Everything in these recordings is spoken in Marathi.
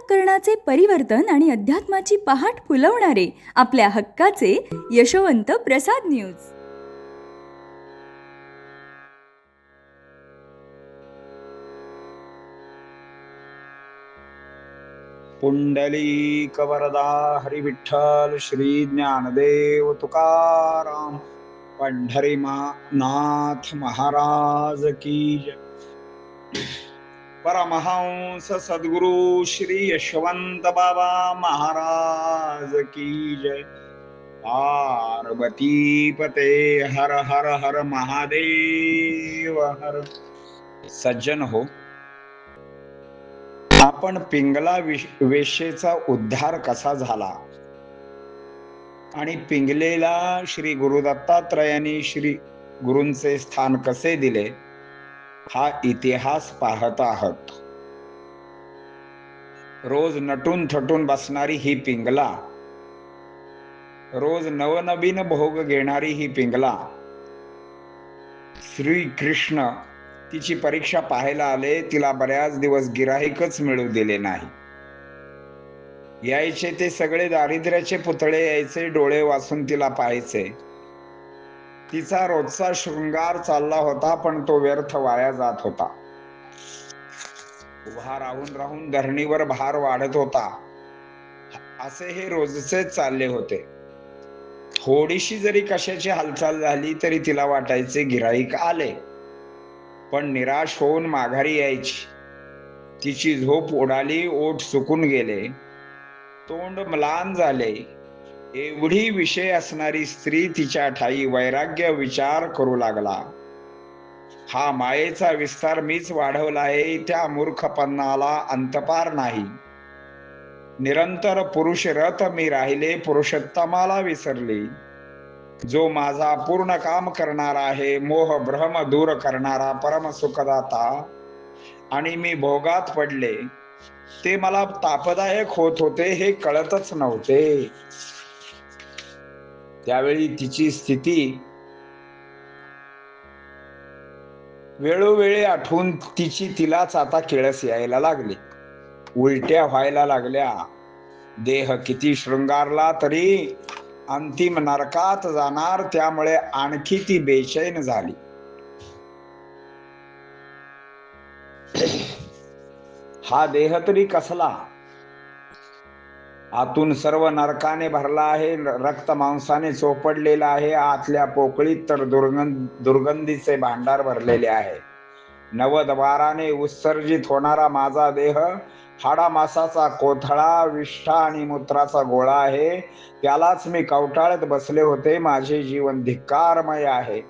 अंतःकरणाचे परिवर्तन आणि अध्यात्माची पहाट फुलवणारे आपल्या हक्काचे यशवंत प्रसाद न्यूज. पुंडलिक वरदा हरी विठ्ठल श्री ज्ञानदेव तुकाराम पंढरी नाथ महाराज की जय. परमहंस सद्गुरु श्री यशवंत बाबा महाराज की जय. पार्वती पते हर हर हर महादेव हर. सज्जन हो, आपण पिंगला वेशेचा उद्धार कसा झाला आणि पिंगलेला श्री गुरु दत्तात्रयांनी श्री गुरूंचे स्थान कसे दिले हा इतिहास पाहत आहोत. रोज नटून थटून बसणारी ही पिंगला, रोज नवनवीन भोग घेणारी ही पिंगला, श्री कृष्ण तिची परीक्षा पाहायला आले. तिला बऱ्याच दिवस गिराहिकच मिळू दिले नाही. यायचे ते सगळे दारिद्र्याचे पुतळे यायचे, डोळे वाचून तिला पाहायचे. तिचा रोजचा शृंगार चालला होता, पण तो व्यर्थ वाया जात होता. उभा राहून राहून धरणीवर भार वाढत होता. असे हे रोजचे चालले होते. थोडीशी जरी कशाची हालचाल झाली तरी तिला वाटायचे गिराईक आले, पण निराश होऊन माघारी यायची. तिची झोप उडाली, ओठ सुकून गेले, तोंड म्लान झाले. एवढी विषय असणारी स्त्री तिच्या ठाई वैराग्य विचार करू लागला. हा मायेचा विस्तार मीच वाढवला आहे, त्या मूर्खपणाला अंतपार नाही. निरंतर पुरुष रथ मी राहिले, पुरुषोत्तमाला विसरले. जो माझा पूर्ण काम करणारा आहे, मोह भ्रम दूर करणारा परम सुखदाता, आणि मी भोगात पडले, ते मला तापदायक होत होते हे कळतच नव्हते. त्यावेळी तिची स्थिती वेळोवेळी आठवून तिलाच आता किळस यायला लागली. उलट्या व्हायला लागल्या. देह किती शृंगारला तरी अंतिम नरकात जाणार, त्यामुळे आणखी ती बेचैन झाली. हा देह तरी कसला? आतून सर्व नरकाने भरला आहे, रक्त मांसाने चोपडलेला आहे. आतल्या पोकळीत तर दुर्गंधीचे भांडार भरलेले आहे. नवद्वाराने उत्सर्जित होणारा माझा देह हाडामासाचा कोथळा, विष्ठा आणि मूत्राचा गोळा आहे. त्यालाच मी कवटाळत बसले होते. माझे जीवन धिक्कारमय आहे.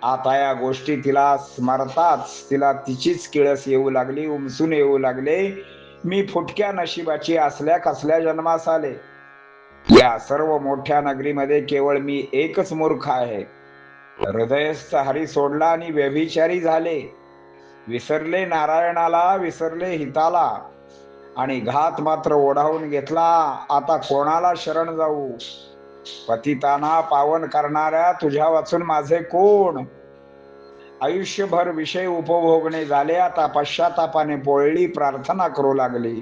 आता या गोष्टी तिला स्मरताच तिला तिचीच किळस येऊ लागली, उमसून येऊ लागले. मी फुटक्या नशिबाची असल्या कसल्या जन्मास आले. या सर्व मोठ्या नगरीमध्ये केवळ मी एकच मूर्ख आहे. हृदयस्थ हरी सोडला आणि व्यभिचारी झाले. विसरले नारायणाला, विसरले हिताला, आणि घात मात्र ओढावून घेतला. आता कोणाला शरण जाऊ? पतितांना पावन करणाऱ्या तुझ्या वाचून माझे कोण? आयुष्यभर विषय उपभोगणे झाले. आता पश्चातापाने पोळली प्रार्थना करू लागली.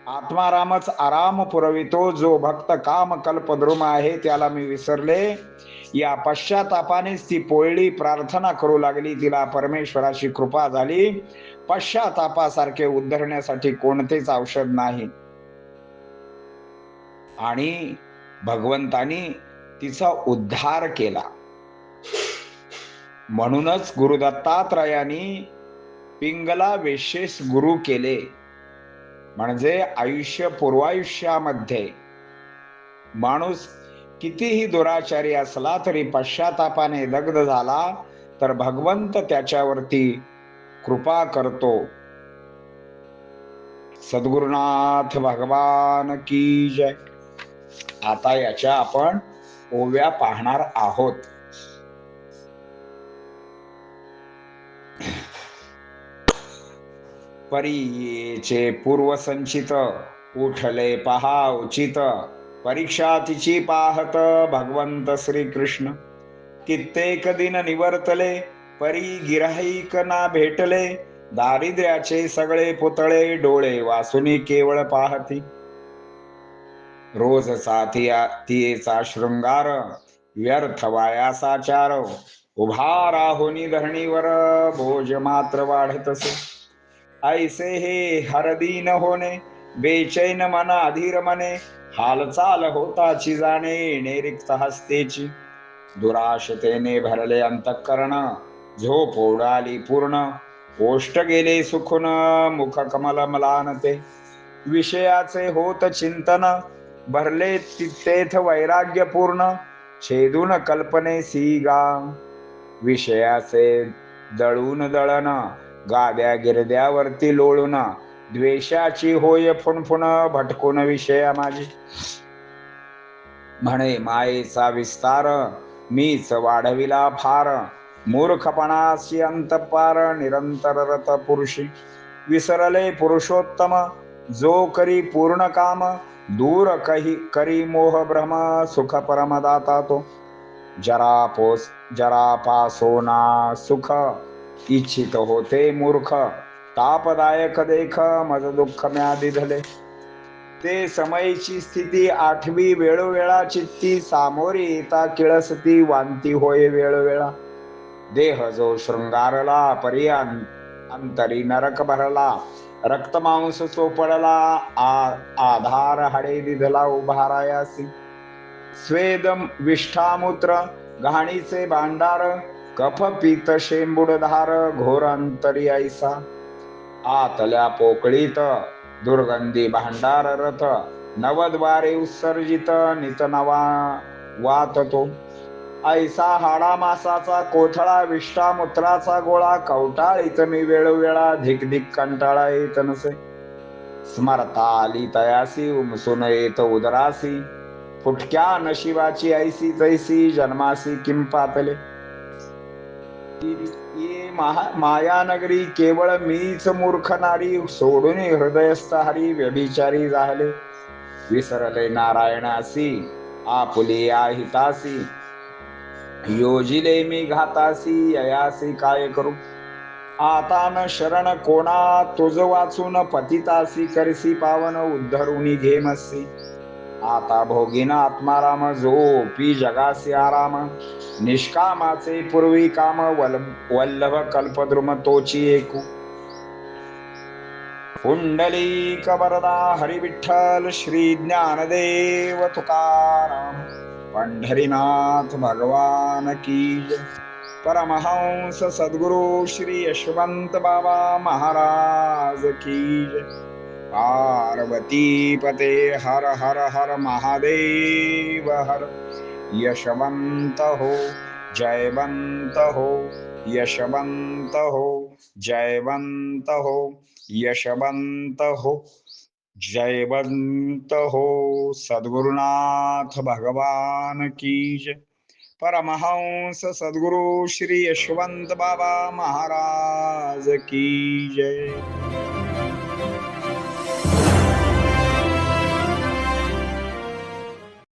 आत्मारामच आराम पुरवितो. जो भक्त काम कल्पद्रुम आहे त्याला मी विसरले. या पश्चातापानेच ती पोळली प्रार्थना करू लागली. तिला परमेश्वराची कृपा झाली. पश्चातापासारखे उद्धरण्यासाठी कोणतेच औषध नाही, आणि भगवंतानी तिचा उद्धार केला. म्हणूनच गुरु दत्तात्रयांनी पिंगला वेशेस गुरु केले. म्हणजे आयुष्य पूर्वायुष्यामध्ये माणूस कितीही दुराचारी असला तरी पश्चातापाने दग्ध झाला तर भगवंत त्याच्यावरती कृपा करतो. सद्गुरुनाथ भगवान की जय. आता याच्या आपण ओव्या पाहणार आहोत. परीचे पूर्वसंचित उठले पहा उचित. परीक्षा तिची पाहत भगवंत श्रीकृष्ण. कित्येक दिन निवर्तले परी गिराहिक ना भेटले. दारिद्र्याचे सगळे पुतळे डोळे वासुनी केवळ पाहती. रोज तियेचा शृंगार व्यर्थ वायासाचार. उभा राहुनी धरणीवर बोज मात्र वाढतसे. ऐसे हे हरदीन होणे बेचैन मन अधीर मने. हालचाल होताची जाणे निरिक्त हस्तेची. दुराशतेने भरले अंतःकरण झोप उडाली पूर्ण. ओष्ठ गेले सुखून मुख कमल मलानते. विषयाचे होत चिंतन भरले तेथ वैराग्य पूर्ण. छेदून कल्पनेसी गा विषयाचे दळून दळण. गाद्या गिरद्यावरती लोळून द्वेषाची होय फुणफुण. भटकून विषया माझी म्हणे मायेचा विस्तार. मीच वाढविला फार मूर्खपणाशी अंतपार. निरंतर रत पुरुषी विसरले पुरुषोत्तम. जो करी पूर्ण काम दूर करी मोह भ्रम. सुख परमदाता तो जरा पासोना सुख. इच्छित होते मूर्ख तापदायक देख. मज दुःख म्यादी धले ते समयीची स्थिती. आठवी वेळोवेळा चित्ती सामोरी येता किळसती. वांती होय वेळोवेळा देह जो शृंगारला. परी अंतरी नरक भरला. रक्त मांस चोपडला. आधार हाडे दिधला उभारायासी. स्वेद विष्ठामूत्र घाणीचे भांडार. कफ पीत शेंबुड धार. घोर अंतरी ऐसा आतल्या पोकळीत. दुर्गंधी भांडार रथ नवद्वारे उत्सर्जित. नित नवा वाततो ऐसा हाडा मासाचा कोथळा. विष्ठामूत्राचा गोळा कवटाळीत मी वेळोवेळा. धिक धिक कंटाळा येत नसे. स्मरता आली तयासी उमसून येत उदरासी. फुटक्या नशिबाची ऐसी तैसी जन्मासी किं पातले. ये मायानगरी केवळ मीच मूर्ख नारी. सोडून हृदयस्थ हरी व्यभिचारी झाले. विसरले नारायणासी आपुली आहितासी. योजिले मी घातासी ययासी काय करू. आता न शरण कोणा तुझ वाचून पतितासी. करसी पावन उद्धरुनी घेमसी. आता भोगीन आत्माराम झोपी जगासी आराम. निष्कामाचे पूर्वी काम वल्लभ कल्पद्रुम तोची एकू. पुंडलिक वरदा हरी विठ्ठल श्री ज्ञानदेव तुकाराम. पंढरीनाथ भगवान की जय. परमहंस सद्गुरु श्री यशवंत बाबा महाराज की जय. पार्वती पते हर हर हर महादेव हर. यशवंत हो जयवंत हो. यशवंत हो जयवंत हो. यशवंत हो जयवंत हो. सद्गुरुनाथ भगवान की जय. परमहंस सद्गुरु श्री यशवंत बाबा महाराज की जय.